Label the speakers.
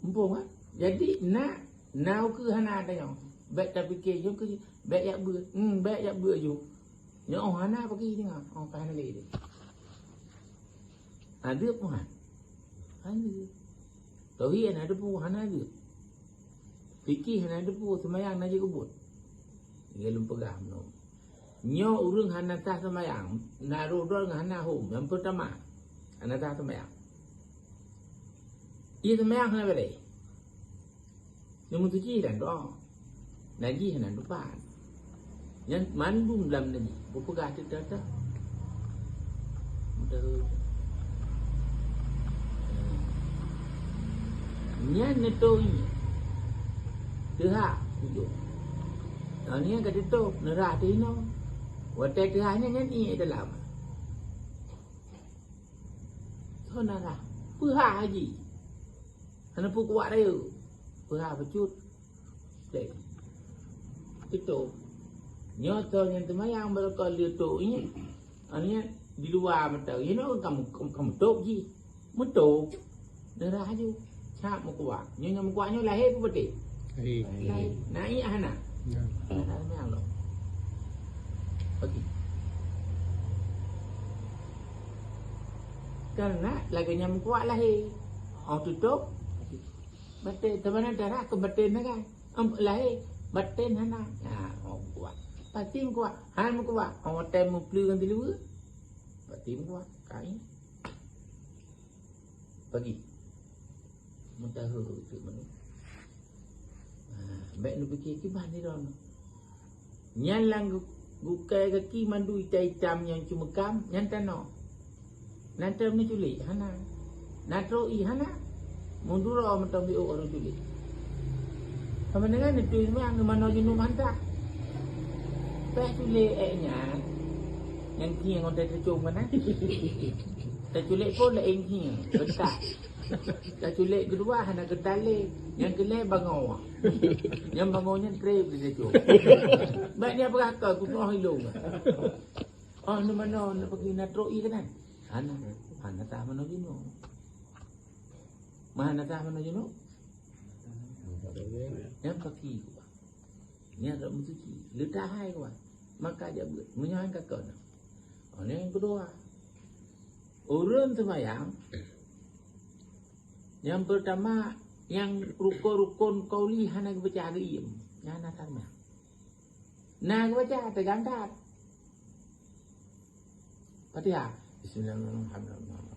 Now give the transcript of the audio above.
Speaker 1: Mumpung kan. Jadi nak ke hana ada yang. Baik tak fikir je ke baik yak ber. Baik yak ber je. Nya hana pergi tengah. Kan hana lagi. Ada pun kan. Ada. Tauhid ada pun hana ada. Fikir hana ada pun semayang naji kubur. Dia lupa gam no. Nyo urang hana tah semayang. Naruh dol hana hum. Yang pertama. Hana tah semayang. Ia semayang hana balik. Yang tujuh dan doa. Naji hana depan. Yang mandum dalam naji. Berpegang kita. Nya netoi. Tehak tujuh. Ni yang kata tu nerah tino. Watai tehaknya ni dalam. So nerah. Pihak haji. Hana pu kuat dia. Pihak pecut. Dek. Itu. Nyoto yang temayang berkau lihat ini. Ani di luar mata. You know kamu tok ji. Mutok. Nerah je. Cak mu kuat. Nyonya mu kuatnya lahir pun betul. Lahir. Naik hana. Hana temayang lo. Okey. Karena laginya mu kuat lahir. Tutup. Betul. Teman darah ke betul kan. Lahir. Betul hana. Kuat. Pasti mu kuat. Han mu kuat. Tem mu pelu kan dulu. Pasti mu kuat. Kain. Pergi. Mu tahu itu mana. Baik nu fikir ke mana dia orang. Nyalang bukai kaki mandu hitam yang cuma kam nyantano. Nanti ni culik hana. Natro I hana. Mundur orang mentambi orang culik. Kamu dengan itu semua yang mana jenuh mantap. Peh culik nya. Yang kian orang tercung mana? Terculik pun lain kian. Betul. Terculik kedua hana ketale. Yang kelai bangau. Yang bangaunya krep dia tercung. Baik dia berakal aku pun hilung. Ni mana nak pergi natro I kan? Hana tak mana jenuh. Mana tak mana jenuh? Yang pergi kuat. Ni ada mutuci. Letak hai kuat. Maka dia buat. Menyahan kakak. Ni yang kedua. Urun semayang. Yang pertama. Yang rukun kauli hana kebaca agim. Yang hana semayang. Nah kebaca tergantat. Fatihah. Bismillahirrahmanirrahim.